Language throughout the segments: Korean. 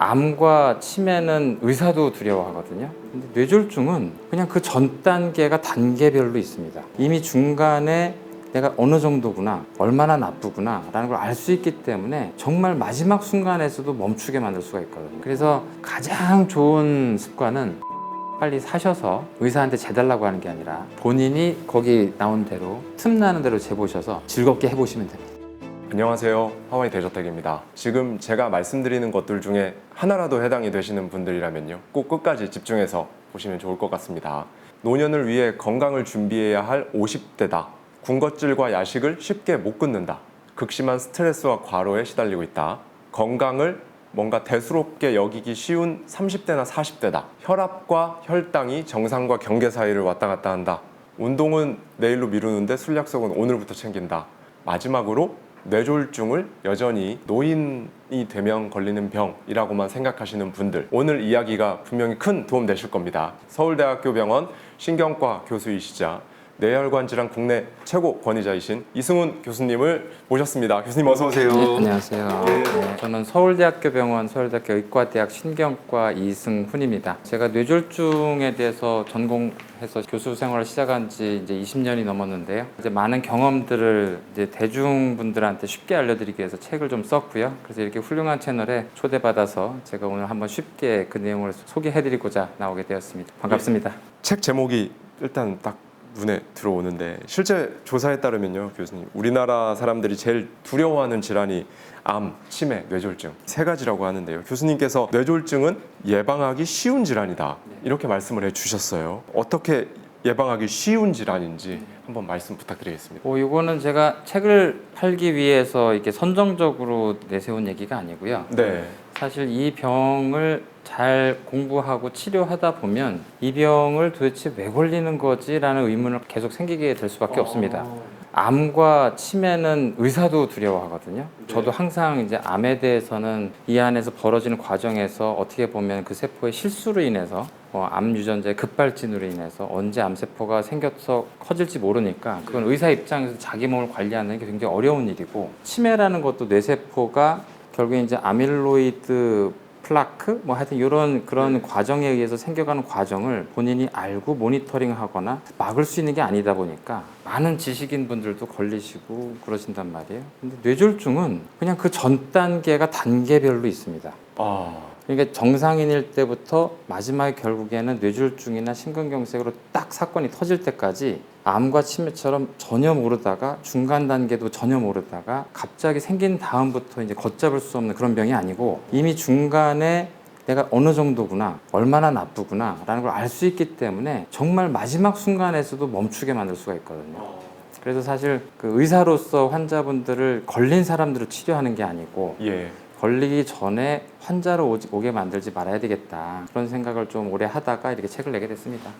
암과 치매는 의사도 두려워하거든요. 근데 뇌졸중은 그냥 그 전 단계가 단계별로 있습니다. 이미 중간에 내가 어느 정도구나, 얼마나 나쁘구나 라는 걸 알 수 있기 때문에 정말 마지막 순간에서도 멈추게 만들 수가 있거든요. 그래서 가장 좋은 습관은 빨리 사셔서 의사한테 재달라고 하는 게 아니라 본인이 거기 나온 대로 틈나는 대로 재보셔서 즐겁게 해보시면 됩니다. 안녕하세요, 하와이 대저택입니다. 지금 제가 말씀드리는 것들 중에 하나라도 해당이 되시는 분들이라면요, 꼭 끝까지 집중해서 보시면 좋을 것 같습니다. 노년을 위해 건강을 준비해야 할 50대다. 군것질과 야식을 쉽게 못 끊는다. 극심한 스트레스와 과로에 시달리고 있다. 건강을 뭔가 대수롭게 여기기 쉬운 30대나 40대다. 혈압과 혈당이 정상과 경계 사이를 왔다 갔다 한다. 운동은 내일로 미루는데 술 약속은 오늘부터 챙긴다. 마지막으로 뇌졸중을 여전히 노인이 되면 걸리는 병이라고만 생각하시는 분들, 오늘 이야기가 분명히 큰 도움 되실 겁니다. 서울대학교 병원 신경과 교수이시자 뇌혈관 질환 국내 최고 권위자이신 이승훈 교수님을 모셨습니다. 교수님 어서 오세요. 네, 안녕하세요. 네, 저는 서울대학교 병원 서울대학교 의과대학 신경과 이승훈입니다. 제가 뇌졸중에 대해서 전공해서 교수 생활을 시작한 지 이제 20년이 넘었는데요. 이제 많은 경험들을 이제 대중분들한테 쉽게 알려드리기 위해서 책을 좀 썼고요. 그래서 이렇게 훌륭한 채널에 초대받아서 제가 오늘 한번 쉽게 그 내용을 소개해드리고자 나오게 되었습니다. 반갑습니다. 책 제목이 일단 딱 눈에 들어오는데, 실제 조사에 따르면요, 교수님, 우리나라 사람들이 제일 두려워하는 질환이 암, 치매, 뇌졸중 세 가지라고 하는데요. 교수님께서 뇌졸중은 예방하기 쉬운 질환이다, 이렇게 말씀을 해주셨어요. 어떻게 예방하기 쉬운 질환인지 한번 말씀 부탁드리겠습니다. 이거는 제가 책을 팔기 위해서 이렇게 선정적으로 내세운 얘기가 아니고요. 네. 사실 이 병을 잘 공부하고 치료하다 보면 이 병을 도대체 왜 걸리는 거지라는 의문을 계속 생기게 될 수밖에 없습니다. 암과 치매는 의사도 두려워하거든요. 저도 항상 이제 암에 대해서는 이 안에서 벌어지는 과정에서 어떻게 보면 그 세포의 실수로 인해서 암 유전자의 급발진으로 인해서 언제 암세포가 생겨서 커질지 모르니까 그건 의사 입장에서 자기 몸을 관리하는 게 굉장히 어려운 일이고, 치매라는 것도 뇌세포가 결국에 이제 아밀로이드 플라크 하여튼 이런 그런 과정에 의해서 생겨가는 과정을 본인이 알고 모니터링하거나 막을 수 있는 게 아니다 보니까 많은 지식인 분들도 걸리시고 그러신단 말이에요. 근데 뇌졸중은 그냥 그 전 단계가 단계별로 있습니다. 그러니까 정상인일 때부터 마지막에 결국에는 뇌졸중이나 심근경색으로 딱 사건이 터질 때까지 암과 치매처럼 전혀 모르다가 중간 단계도 전혀 모르다가 갑자기 생긴 다음부터 이제 걷잡을 수 없는 그런 병이 아니고, 이미 중간에 내가 어느 정도구나, 얼마나 나쁘구나 라는 걸 알 수 있기 때문에 정말 마지막 순간에서도 멈추게 만들 수가 있거든요. 그래서 사실 그 의사로서 환자분들을 걸린 사람들을 치료하는 게 아니고 걸리기 전에 환자를 오게 만들지 말아야 되겠다, 그런 생각을 좀 오래 하다가 이렇게 책을 내게 됐습니다.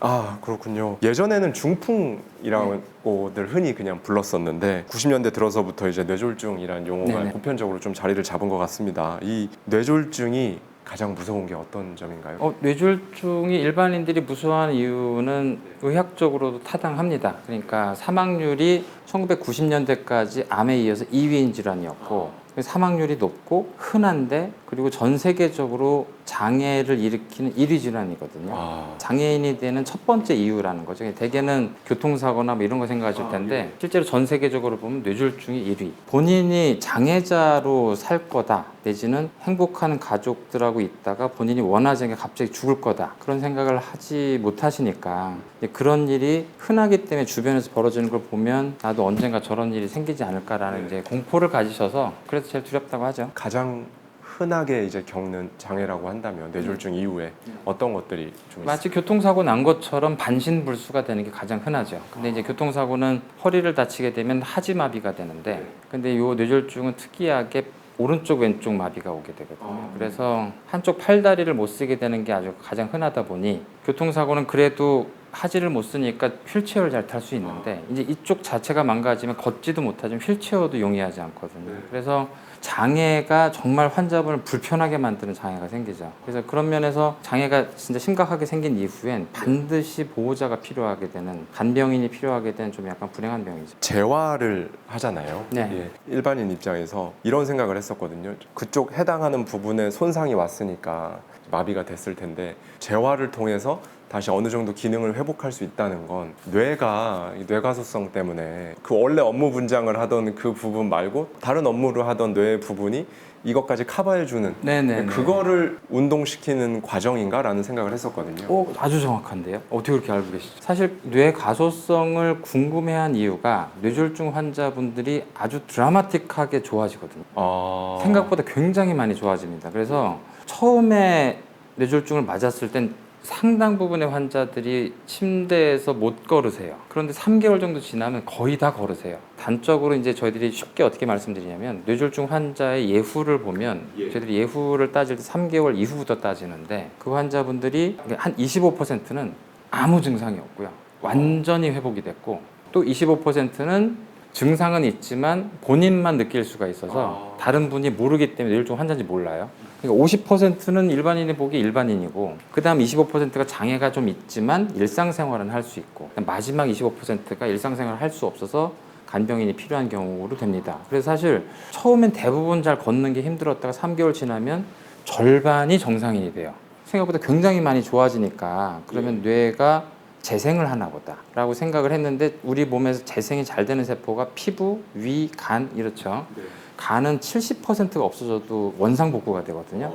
그렇군요. 예전에는 중풍이라고들 흔히 그냥 불렀었는데 90년대 들어서부터 이제 뇌졸중이라는 용어가 보편적으로 좀 자리를 잡은 것 같습니다. 이 뇌졸중이 가장 무서운 게 어떤 점인가요? 뇌졸중이 일반인들이 무서워하는 이유는 의학적으로도 타당합니다. 그러니까 사망률이 1990년대까지 암에 이어서 2위인 질환이었고, 사망률이 높고 흔한데, 그리고 전 세계적으로 장애를 일으키는 1위 질환이거든요. 장애인이 되는 첫 번째 이유라는 거죠. 대개는 교통사고나 이런 거 생각하실 텐데 실제로 전 세계적으로 보면 뇌졸중이 1위. 본인이 장애자로 살 거다, 내지는 행복한 가족들하고 있다가 본인이 원하지 않게 갑자기 죽을 거다, 그런 생각을 하지 못하시니까 그런 일이 흔하기 때문에 주변에서 벌어지는 걸 보면 나도 언젠가 저런 일이 생기지 않을까라는 이제 공포를 가지셔서, 그래서 제일 두렵다고 하죠. 가장 흔하게 이제 겪는 장애라고 한다면 뇌졸중 이후에 어떤 것들이 좀 마치 교통사고 난 것처럼 반신불수가 되는 게 가장 흔하죠. 근데 이제 교통사고는 허리를 다치게 되면 하지마비가 되는데, 근데 요 뇌졸중은 특이하게 오른쪽 왼쪽 마비가 오게 되거든요. 그래서 한쪽 팔다리를 못 쓰게 되는 게 아주 가장 흔하다 보니, 교통사고는 그래도 하지를 못 쓰니까 휠체어를 잘 탈 수 있는데 이제 이쪽 자체가 망가지면 걷지도 못하지만 휠체어도 용이하지 않거든요. 그래서 장애가 정말 환자분을 불편하게 만드는 장애가 생기죠. 그래서 그런 면에서 장애가 진짜 심각하게 생긴 이후엔 반드시 보호자가 필요하게 되는, 간병인이 필요하게 되는 좀 약간 불행한 병이죠. 재활을 하잖아요. 네. 예, 일반인 입장에서 이런 생각을 했었거든요. 그쪽 해당하는 부분에 손상이 왔으니까 마비가 됐을 텐데 재활을 통해서 다시 어느 정도 기능을 회복할 수 있다는 건 뇌가 뇌가소성 때문에 그 원래 업무 분장을 하던 그 부분 말고 다른 업무를 하던 뇌 부분이 이것까지 커버해주는 네네. 그거를 운동시키는 과정인가라는 생각을 했었거든요. 오, 아주 정확한데요? 어떻게 그렇게 알고 계시죠? 사실 뇌 가소성을 궁금해한 이유가 뇌졸중 환자분들이 아주 드라마틱하게 좋아지거든요. 생각보다 굉장히 많이 좋아집니다. 그래서 처음에 뇌졸중을 맞았을 땐 상당 부분의 환자들이 침대에서 못 걸으세요. 그런데 3개월 정도 지나면 거의 다 걸으세요. 단적으로 이제 저희들이 쉽게 어떻게 말씀드리냐면 뇌졸중 환자의 예후를 보면 저희들이 예후를 따질 때 3개월 이후부터 따지는데 그 환자분들이 한 25%는 아무 증상이 없고요. 완전히 회복이 됐고 또 25%는 증상은 있지만 본인만 느낄 수가 있어서 다른 분이 모르기 때문에 뇌졸중 환자인지 몰라요. 그러니까 50%는 일반인이 보기 일반인이고 그 다음 25%가 장애가 좀 있지만 일상생활은 할 수 있고 마지막 25%가 일상생활을 할 수 없어서 간병인이 필요한 경우로 됩니다. 그래서 사실 처음엔 대부분 잘 걷는 게 힘들었다가 3개월 지나면 절반이 정상인이 돼요. 생각보다 굉장히 많이 좋아지니까 그러면 뇌가 재생을 하나 보다 라고 생각을 했는데 우리 몸에서 재생이 잘 되는 세포가 피부, 위, 간 이렇죠. 간은 70%가 없어져도 원상복구가 되거든요.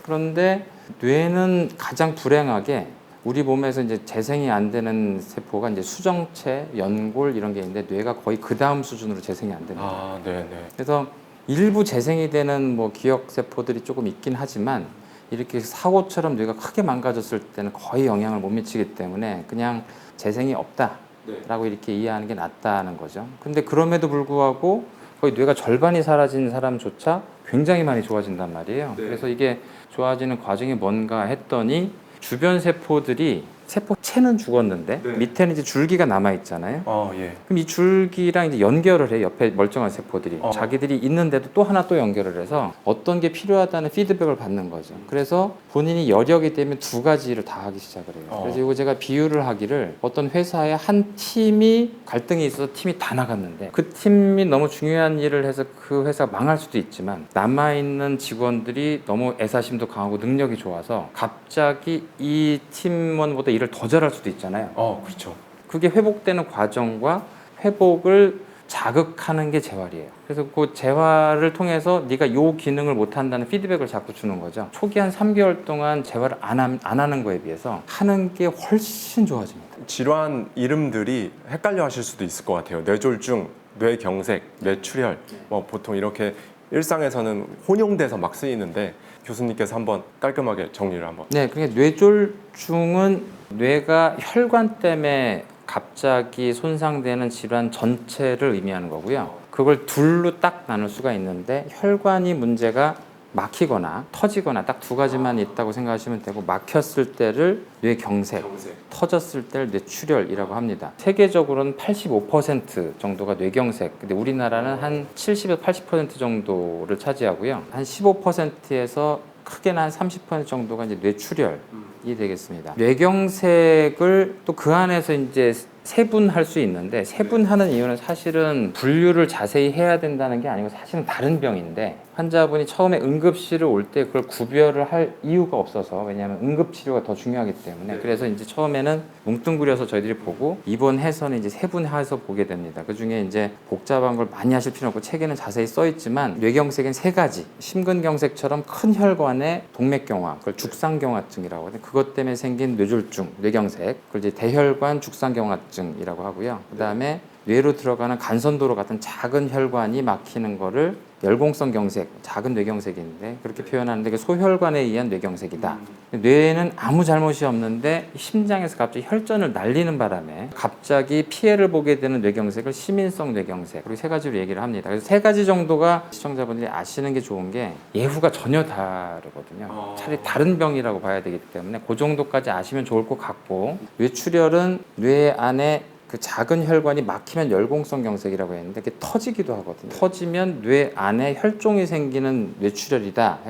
그런데 뇌는 가장 불행하게 우리 몸에서 이제 재생이 안 되는 세포가 이제 수정체, 연골 이런 게 있는데 뇌가 거의 그 다음 수준으로 재생이 안 됩니다. 네네. 그래서 일부 재생이 되는 뭐 기억 세포들이 조금 있긴 하지만 이렇게 사고처럼 뇌가 크게 망가졌을 때는 거의 영향을 못 미치기 때문에 그냥 재생이 없다라고 이렇게 이해하는 게 낫다는 거죠. 근데 그럼에도 불구하고 거의 뇌가 절반이 사라진 사람조차 굉장히 많이 좋아진단 말이에요. 그래서 이게 좋아지는 과정이 뭔가 했더니 주변 세포들이 세포체는 죽었는데 밑에는 이제 줄기가 남아 있잖아요. 예. 그럼 이 줄기랑 이제 연결을 해 옆에 멀쩡한 세포들이 자기들이 있는데도 또 하나 또 연결을 해서 어떤 게 필요하다는 피드백을 받는 거죠. 그래서 본인이 여력이 되면 두 가지를 다 하기 시작을 해요. 그래서 이거 제가 비유를 하기를 어떤 회사에 한 팀이 갈등이 있어서 팀이 다 나갔는데 그 팀이 너무 중요한 일을 해서 그 회사가 망할 수도 있지만 남아있는 직원들이 너무 애사심도 강하고 능력이 좋아서 갑자기 이 팀원보다 일을 더 잘할 수도 있잖아요. 그렇죠. 그게 회복되는 과정과 회복을 자극하는 게 재활이에요. 그래서 그 재활을 통해서 네가 요 기능을 못한다는 피드백을 자꾸 주는 거죠. 초기 한 3개월 동안 재활을 안 하는 거에 비해서 하는 게 훨씬 좋아집니다. 질환 이름들이 헷갈려 하실 수도 있을 것 같아요. 뇌졸중, 뇌경색, 뇌출혈 뭐 보통 이렇게 일상에서는 혼용돼서 막 쓰이는데 교수님께서 한번 깔끔하게 정리를 한번. 네, 그러니까 뇌졸중은 뇌가 혈관 때문에 갑자기 손상되는 질환 전체를 의미하는 거고요. 그걸 둘로 딱 나눌 수가 있는데 혈관이 문제가 막히거나 터지거나 딱 두 가지만 있다고 생각하시면 되고 막혔을 때를 뇌경색, 터졌을 때를 뇌출혈이라고 합니다. 세계적으로는 85% 정도가 뇌경색, 근데 우리나라는 한 70에서 80% 정도를 차지하고요. 한 15%에서 크게는 한 30% 정도가 이제 뇌출혈이 되겠습니다. 뇌경색을 또 그 안에서 이제 세분할 수 있는데 세분하는 이유는 사실은 분류를 자세히 해야 된다는 게 아니고 사실은 다른 병인데 환자분이 처음에 응급실을 올 때 그걸 구별을 할 이유가 없어서 왜냐하면 응급치료가 더 중요하기 때문에 그래서 이제 처음에는 뭉뚱그려서 저희들이 보고 입원해서는 이제 세분해서 보게 됩니다. 그 중에 이제 복잡한 걸 많이 하실 필요는 없고 책에는 자세히 써 있지만 뇌경색은 세 가지 심근경색처럼 큰 혈관의 동맥경화 그걸 죽상경화증이라고 하거든요. 그것 때문에 생긴 뇌졸중, 뇌경색 그걸 이제 대혈관 죽상경화증이라고 하고요. 그 다음에 뇌로 들어가는 간선도로 같은 작은 혈관이 막히는 거를 열공성 경색, 작은 뇌경색인데 그렇게 표현하는데 소혈관에 의한 뇌경색이다. 뇌에는 아무 잘못이 없는데 심장에서 갑자기 혈전을 날리는 바람에 갑자기 피해를 보게 되는 뇌경색을 시민성 뇌경색 그리고 세 가지로 얘기를 합니다. 그래서 세 가지 정도가 시청자분들이 아시는 게 좋은 게 예후가 전혀 다르거든요. 차라리 다른 병이라고 봐야 되기 때문에 그 정도까지 아시면 좋을 것 같고 뇌출혈은 뇌 안에 그 작은 혈관이 막히면 열공성 경색이라고 했는데 그게 터지기도 하거든요. 터지면 뇌 안에 혈종이 생기는 뇌출혈이다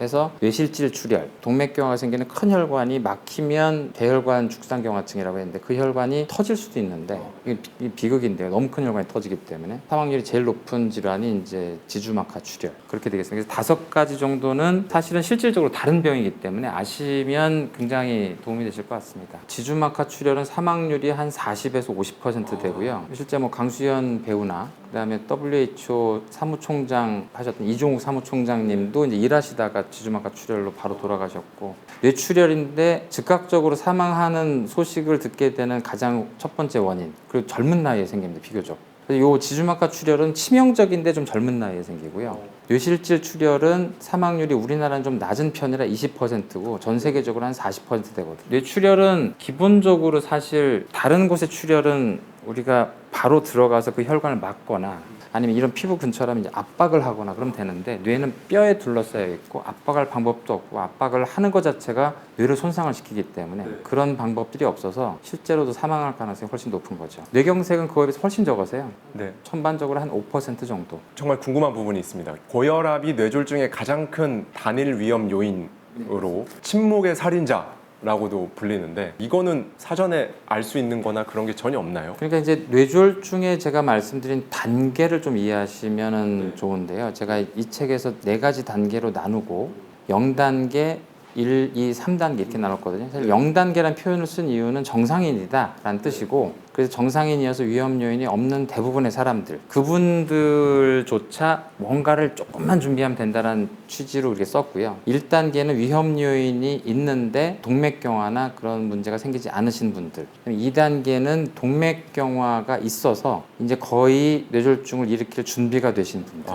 해서 뇌실질 출혈, 동맥경화가 생기는 큰 혈관이 막히면 대혈관 죽상경화증이라고 했는데 그 혈관이 터질 수도 있는데 이게 비극인데요. 너무 큰 혈관이 터지기 때문에 사망률이 제일 높은 질환이 이제 지주막하 출혈 그렇게 되겠습니다. 그래서 5가지 정도는 사실은 실질적으로 다른 병이기 때문에 아시면 굉장히 도움이 되실 것 같습니다. 지주막하 출혈은 사망률이 한 40에서 50% 되고요. 실제 뭐 강수현 배우나 그다음에 WHO 사무총장 하셨던 이종욱 사무총장님도 이제 일하시다가 지주막하 출혈로 바로 돌아가셨고 뇌출혈인데 즉각적으로 사망하는 소식을 듣게 되는 가장 첫 번째 원인 그리고 젊은 나이에 생깁니다. 비교적. 이 지주막하 출혈은 치명적인데 좀 젊은 나이에 생기고요. 뇌실질 출혈은 사망률이 우리나라는 좀 낮은 편이라 20%고 전 세계적으로 한 40% 되거든요. 뇌출혈은 기본적으로 사실 다른 곳의 출혈은 우리가 바로 들어가서 그 혈관을 막거나 아니면 이런 피부 근처라면 이제 압박을 하거나 그러면 되는데 뇌는 뼈에 둘러싸여 있고 압박할 방법도 없고 압박을 하는 것 자체가 뇌를 손상을 시키기 때문에 그런 방법들이 없어서 실제로도 사망할 가능성이 훨씬 높은 거죠. 뇌경색은 그거에 비해서 훨씬 적어서요. 네. 전반적으로 한 5% 정도. 정말 궁금한 부분이 있습니다. 고혈압이 뇌졸중의 가장 큰 단일 위험 요인으로 침묵의 살인자라고도 불리는데 이거는 사전에 알 수 있는 거나 그런 게 전혀 없나요? 그러니까 이제 뇌졸중에 제가 말씀드린 단계를 좀 이해하시면 좋은데요. 제가 이 책에서 4가지 단계로 나누고 0단계, 1, 2, 3단계 이렇게 나눴거든요. 사실 0단계라는 표현을 쓴 이유는 정상인이다라는 뜻이고 그래서 정상인이어서 위험 요인이 없는 대부분의 사람들 그분들조차 뭔가를 조금만 준비하면 된다는 취지로 이렇게 썼고요. 1단계는 위험 요인이 있는데 동맥경화나 그런 문제가 생기지 않으신 분들 2단계는 동맥경화가 있어서 이제 거의 뇌졸중을 일으킬 준비가 되신 분들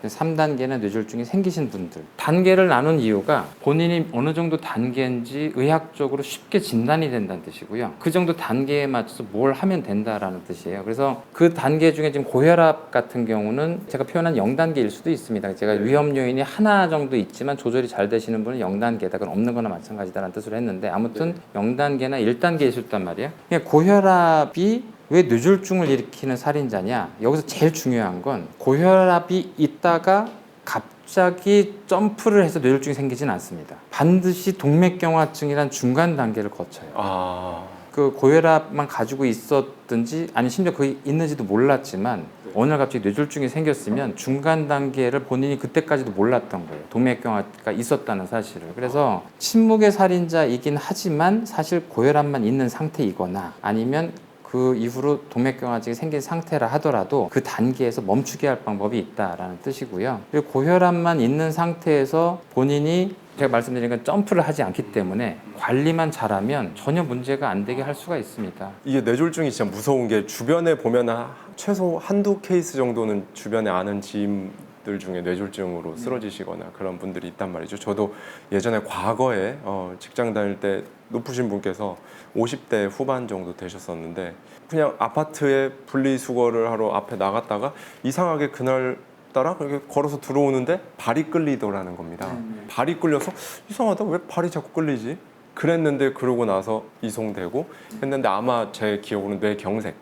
3단계는 뇌졸중이 생기신 분들 단계를 나눈 이유가 본인이 어느 정도 단계인지 의학적으로 쉽게 진단이 된다는 뜻이고요. 그 정도 단계에 맞춰서 뭘 하면 된다라는 뜻이에요. 그래서 그 단계 중에 지금 고혈압 같은 경우는 제가 표현한 0단계일 수도 있습니다. 제가 위험 요인이 하나 정도 있지만 조절이 잘 되시는 분은 0단계다. 그건 없는 거나 마찬가지다라는 뜻으로 했는데 아무튼 0단계나 1단계에 있었단 말이에요. 그러니까 고혈압이 왜 뇌졸중을 일으키는 살인자냐? 여기서 제일 중요한 건 고혈압이 있다가 갑자기 점프를 해서 뇌졸중이 생기진 않습니다. 반드시 동맥경화증이란 중간 단계를 거쳐요. 그 고혈압만 가지고 있었든지 아니 심지어 그게 있는지도 몰랐지만 어느 날 갑자기 뇌졸중이 생겼으면 중간 단계를 본인이 그때까지도 몰랐던 거예요. 동맥경화가 있었다는 사실을. 그래서 침묵의 살인자이긴 하지만 사실 고혈압만 있는 상태이거나 아니면 그 이후로 동맥경화증이 생긴 상태라 하더라도 그 단계에서 멈추게 할 방법이 있다라는 뜻이고요. 그리고 고혈압만 있는 상태에서 본인이 제가 말씀드린 건 점프를 하지 않기 때문에 관리만 잘하면 전혀 문제가 안 되게 할 수가 있습니다. 이게 뇌졸중이 진짜 무서운 게 주변에 보면 최소 한두 케이스 정도는 주변에 아는 지인들 중에 뇌졸중으로 쓰러지시거나 그런 분들이 있단 말이죠. 저도 예전에 과거에 직장 다닐 때 높으신 분께서 50대 후반 정도 되셨었는데 그냥 아파트에 분리수거를 하러 앞에 나갔다가 이상하게 그날 따라 그렇게 걸어서 들어오는데 발이 끌리더라는 겁니다. 발이 끌려서 이상하다 왜 발이 자꾸 끌리지? 그랬는데 그러고 나서 이송되고 했는데 아마 제 기억으로는 뇌경색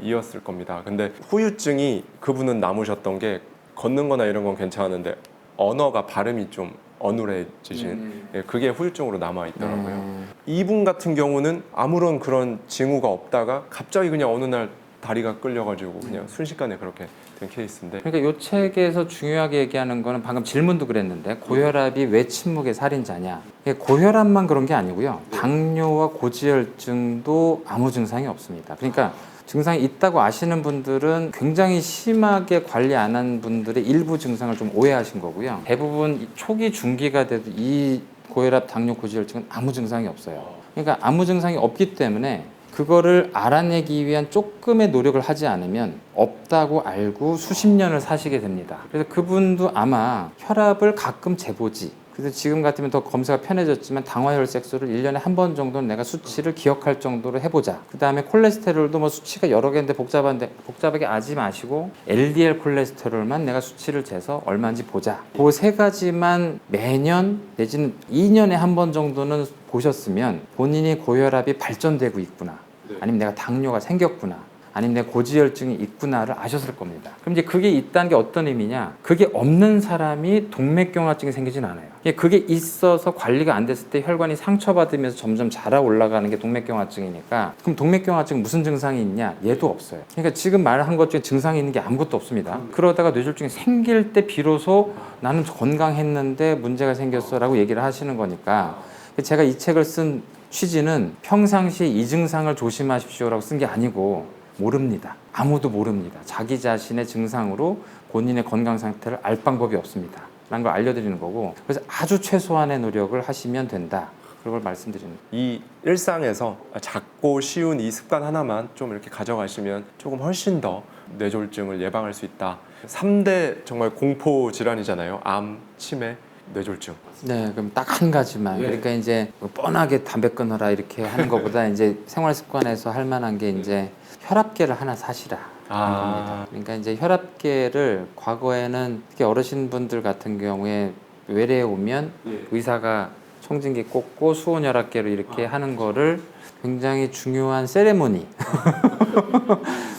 이었을 겁니다. 근데 후유증이 그분은 남으셨던 게 걷는 거나 이런 건 괜찮은데 언어가 발음이 좀 어눌해지신 그게 후유증으로 남아있더라고요. 이분 같은 경우는 아무런 그런 징후가 없다가 갑자기 그냥 어느 날 다리가 끌려가지고 그냥 순식간에 그렇게 된 케이스인데 그러니까 이 책에서 중요하게 얘기하는 거는 방금 질문도 그랬는데 고혈압이 왜 침묵의 살인자냐 고혈압만 그런 게 아니고요. 당뇨와 고지혈증도 아무 증상이 없습니다. 그러니까 증상이 있다고 아시는 분들은 굉장히 심하게 관리 안 한 분들의 일부 증상을 좀 오해하신 거고요. 대부분 초기 중기가 돼도 이 고혈압, 당뇨, 고지혈증은 아무 증상이 없어요. 그러니까 아무 증상이 없기 때문에 그거를 알아내기 위한 조금의 노력을 하지 않으면 없다고 알고 수십 년을 사시게 됩니다. 그래서 그분도 아마 혈압을 가끔 재보지. 그래서 지금 같으면 더 검사가 편해졌지만 당화혈색소를 1년에 한 번 정도는 내가 수치를 기억할 정도로 해보자. 그 다음에 콜레스테롤도 뭐 수치가 여러 개인데 복잡하게 아지 마시고 LDL 콜레스테롤만 내가 수치를 재서 얼마인지 보자. 그 3가지만 매년 내지는 2년에 한 번 정도는 보셨으면 본인이 고혈압이 발전되고 있구나. 아니면 내가 당뇨가 생겼구나, 아니면 내가 고지혈증이 있구나를 아셨을 겁니다. 그럼 이제 그게 있다는 게 어떤 의미냐? 그게 없는 사람이 동맥경화증이 생기진 않아요. 그게 있어서 관리가 안 됐을 때 혈관이 상처받으면서 점점 자라 올라가는 게 동맥경화증이니까, 그럼 동맥경화증 무슨 증상이 있냐? 얘도 없어요. 그러니까 지금 말한 것 중에 증상이 있는 게 아무것도 없습니다. 그러다가 뇌졸중이 생길 때 비로소 나는 건강했는데 문제가 생겼어 라고 얘기를 하시는 거니까, 제가 이 책을 쓴 취지는 평상시 이 증상을 조심하십시오라고 쓴 게 아니고, 모릅니다. 아무도 모릅니다. 자기 자신의 증상으로 본인의 건강 상태를 알 방법이 없습니다 라는 걸 알려드리는 거고, 그래서 아주 최소한의 노력을 하시면 된다, 그걸 말씀드리는 거예요. 이 일상에서 작고 쉬운 이 습관 하나만 좀 이렇게 가져가시면 조금 훨씬 더 뇌졸중을 예방할 수 있다. 3대 정말 공포 질환이잖아요. 암, 치매, 뇌졸중. 네, 그럼 딱 한 가지만. 그러니까 이제 뭐 뻔하게 담배 끊어라 이렇게 하는 것보다 이제 생활 습관에서 할 만한 게 이제 혈압계를 하나 사시라. 겁니다. 그러니까 이제 혈압계를 과거에는 특히 어르신분들 같은 경우에 외래에 오면 의사가 청진기 꽂고 수온 혈압계로 이렇게 하는 거를 굉장히 중요한 세레모니.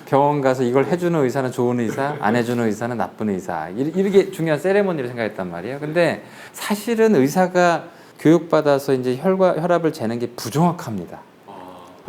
병원 가서 이걸 해주는 의사는 좋은 의사, 안 해주는 의사는 나쁜 의사, 이렇게 중요한 세레모니를 생각했단 말이에요. 근데 사실은 의사가 교육받아서 이제 혈압을 재는 게 부정확합니다.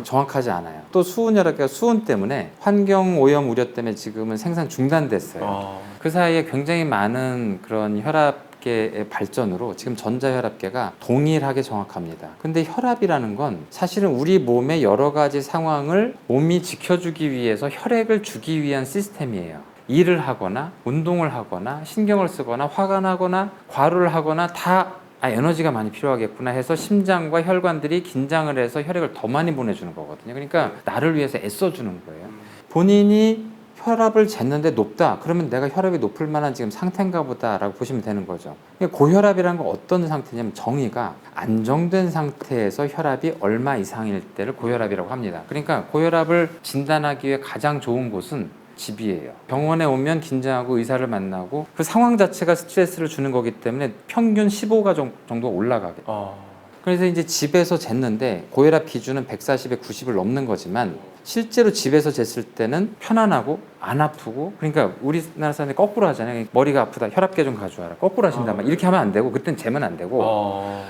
정확하지 않아요. 또 수은혈압계가 수은 때문에 환경 오염 우려 때문에 지금은 생산 중단됐어요. 그 사이에 굉장히 많은 그런 혈압계의 발전으로 지금 전자혈압계가 동일하게 정확합니다. 근데 혈압이라는 건 사실은 우리 몸의 여러 가지 상황을 몸이 지켜주기 위해서 혈액을 주기 위한 시스템이에요. 일을 하거나 운동을 하거나 신경을 쓰거나 화가 나거나 과로를 하거나 다 에너지가 많이 필요하겠구나 해서 심장과 혈관들이 긴장을 해서 혈액을 더 많이 보내주는 거거든요. 그러니까 나를 위해서 애써주는 거예요. 본인이 혈압을 쟀는데 높다, 그러면 내가 혈압이 높을 만한 지금 상태인가 보다 라고 보시면 되는 거죠. 고혈압이라는 건 어떤 상태냐면 정의가 안정된 상태에서 혈압이 얼마 이상일 때를 고혈압이라고 합니다. 그러니까 고혈압을 진단하기 위해 가장 좋은 곳은 집이에요. 병원에 오면 긴장하고 의사를 만나고 그 상황 자체가 스트레스를 주는 거기 때문에 평균 15가 정도 올라가게. 그래서 이제 집에서 쟀는데 고혈압 기준은 140에 90을 넘는 거지만 실제로 집에서 쟀을 때는 편안하고 안 아프고, 그러니까 우리나라 사람들이 거꾸로 하잖아요. 머리가 아프다, 혈압계 좀 가져와라, 거꾸로 하신단 말이에요. 이렇게 하면 안 되고, 그땐 재면 안 되고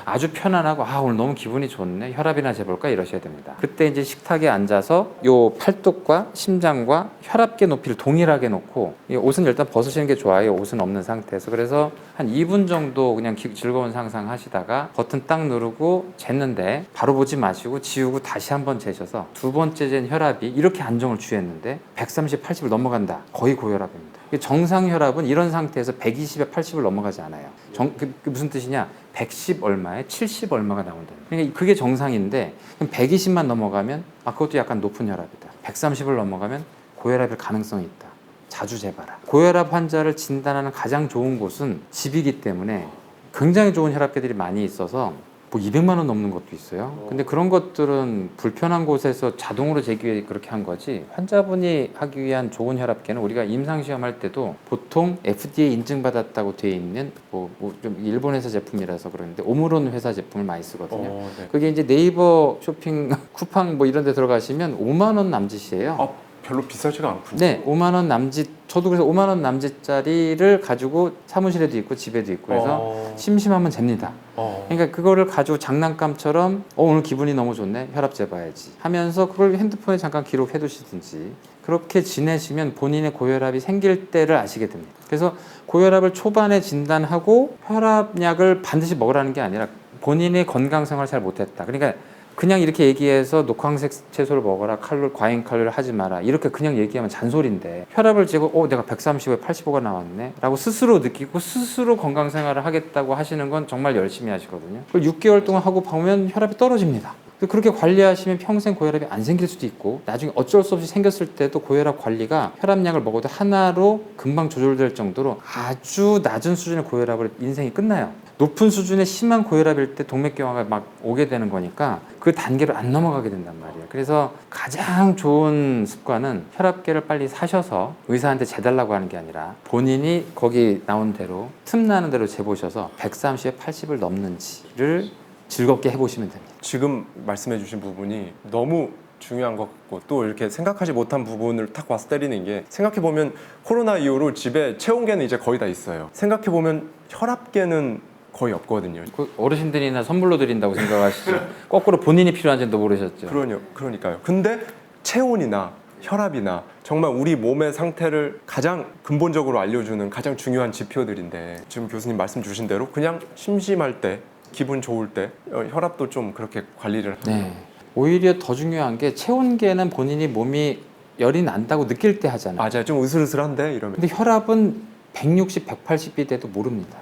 아주 편안하고 오늘 너무 기분이 좋네, 혈압이나 재볼까, 이러셔야 됩니다. 그때 이제 식탁에 앉아서 요 팔뚝과 심장과 혈압계 높이를 동일하게 놓고, 옷은 일단 벗으시는 게 좋아요. 옷은 없는 상태에서. 그래서 한 2분 정도 그냥 즐거운 상상 하시다가 버튼 딱 누르고 쟀는데 바로 보지 마시고 지우고 다시 한번 재셔서 두 번째 잰 혈압이 이렇게 안정을 취했는데 130, 80을 넘어간다. 거의 고혈압입니다. 정상 혈압은 이런 상태에서 120에 80을 넘어가지 않아요. 그게 무슨 뜻이냐? 110 얼마에 70 얼마가 나온다. 그러니까 그게 정상인데 120만 넘어가면 그것도 약간 높은 혈압이다. 130을 넘어가면 고혈압일 가능성이 있다. 자주 재봐라. 고혈압 환자를 진단하는 가장 좋은 곳은 집이기 때문에 굉장히 좋은 혈압계들이 많이 있어서 뭐 200만 원 넘는 것도 있어요. 근데 그런 것들은 불편한 곳에서 자동으로 재기 위해 그렇게 한 거지, 환자분이 하기 위한 좋은 혈압계는 우리가 임상시험 할 때도 보통 FDA 인증받았다고 돼 있는 좀 일본 회사 제품이라서 그러는데 오므론 회사 제품을 많이 쓰거든요. 네. 그게 이제 네이버 쇼핑 쿠팡 뭐 이런 데 들어가시면 5만 원 남짓이에요. 별로 비싸지가 않군요. 네, 5만 원 남짓. 저도 그래서 5만 원 남짓짜리를 가지고 사무실에도 있고 집에도 있고 그래서 심심하면 잽니다. 그러니까 그거를 가지고 장난감처럼 오늘 기분이 너무 좋네, 혈압 재봐야지 하면서 그걸 핸드폰에 잠깐 기록해 두시든지 그렇게 지내시면 본인의 고혈압이 생길 때를 아시게 됩니다. 그래서 고혈압을 초반에 진단하고 혈압약을 반드시 먹으라는 게 아니라 본인의 건강 생활을 잘 못했다, 그러니까 그냥 이렇게 얘기해서 녹황색 채소를 먹어라, 과잉 칼로리를 하지 마라, 이렇게 그냥 얘기하면 잔소리인데, 혈압을 재고 내가 135에 85가 나왔네 라고 스스로 느끼고 스스로 건강생활을 하겠다고 하시는 건 정말 열심히 하시거든요. 그걸 6개월 동안 하고 보면 혈압이 떨어집니다. 그렇게 관리하시면 평생 고혈압이 안 생길 수도 있고, 나중에 어쩔 수 없이 생겼을 때도 고혈압 관리가 혈압약을 먹어도 하나로 금방 조절될 정도로 아주 낮은 수준의 고혈압으로 인생이 끝나요. 높은 수준의 심한 고혈압일 때 동맥경화가 막 오게 되는 거니까 그 단계를 안 넘어가게 된단 말이에요. 그래서 가장 좋은 습관은 혈압계를 빨리 사셔서 의사한테 재달라고 하는 게 아니라 본인이 거기 나온 대로 틈나는 대로 재보셔서 130에 80을 넘는지를 즐겁게 해보시면 됩니다. 지금 말씀해 주신 부분이 너무 중요한 것 같고 또 이렇게 생각하지 못한 부분을 탁 와서 때리는 게 생각해 보면 코로나 이후로 집에 체온계는 이제 거의 다 있어요. 생각해 보면 혈압계는 거의 없거든요. 그 어르신들이나 선물로 드린다고 생각하시죠. 거꾸로 본인이 필요한지도 모르셨죠. 그러니까요. 근데 체온이나 혈압이나 정말 우리 몸의 상태를 가장 근본적으로 알려주는 가장 중요한 지표들인데 지금 교수님 말씀 주신 대로 그냥 심심할 때 기분 좋을 때 혈압도 좀 그렇게 관리를 네. 오히려 더 중요한 게 체온계는 본인이 몸이 열이 난다고 느낄 때 하잖아요. 맞아요. 좀 으슬으슬한데 이러면 근데 혈압은 160, 180이 돼도 모릅니다.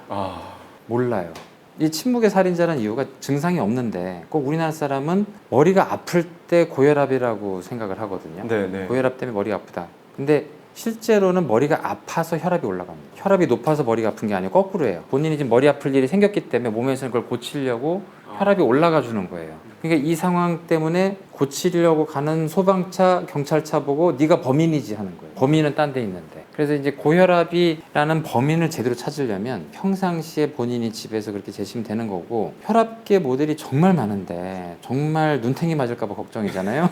몰라요. 이 침묵의 살인자라는 이유가 증상이 없는데 꼭 우리나라 사람은 머리가 아플 때 고혈압이라고 생각을 하거든요. 네네. 고혈압 때문에 머리가 아프다. 근데 실제로는 머리가 아파서 혈압이 올라갑니다. 혈압이 높아서 머리가 아픈 게 아니고 거꾸로예요. 본인이 지금 머리 아플 일이 생겼기 때문에 몸에서는 그걸 고치려고 혈압이 올라가 주는 거예요. 그러니까 이 상황 때문에 고치려고 가는 소방차, 경찰차 보고 네가 범인이지 하는 거예요. 범인은 딴 데 있는데. 그래서 이제 고혈압이라는 범인을 제대로 찾으려면 평상시에 본인이 집에서 그렇게 재시면 되는 거고 혈압계 모델이 정말 많은데 정말 눈탱이 맞을까 봐 걱정이잖아요.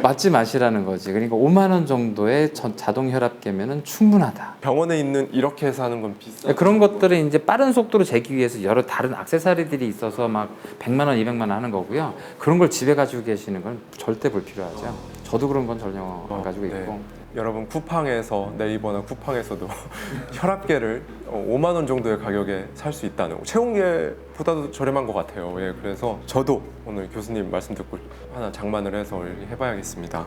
맞지 마시라는 거지. 그러니까 5만 원 정도의 자동 혈압계면은 충분하다. 병원에 있는 이렇게 해서 하는 건 비싸. 그런 것들은 이제 빠른 속도로 재기 위해서 여러 다른 액세서리들이 있어서 막 100만 원, 200만 원 하는 거고요. 그런 걸 집에 가지고 계시는 건 절대 불필요하죠. 저도 그런 건 전혀 안 가지고 있고. 네. 여러분 쿠팡에서 네이버나 쿠팡에서도 혈압계를 5만 원 정도의 가격에 살 수 있다는 체온계보다도 저렴한 것 같아요. 예, 그래서 저도 오늘 교수님 말씀 듣고 하나 장만을 해서 해봐야겠습니다.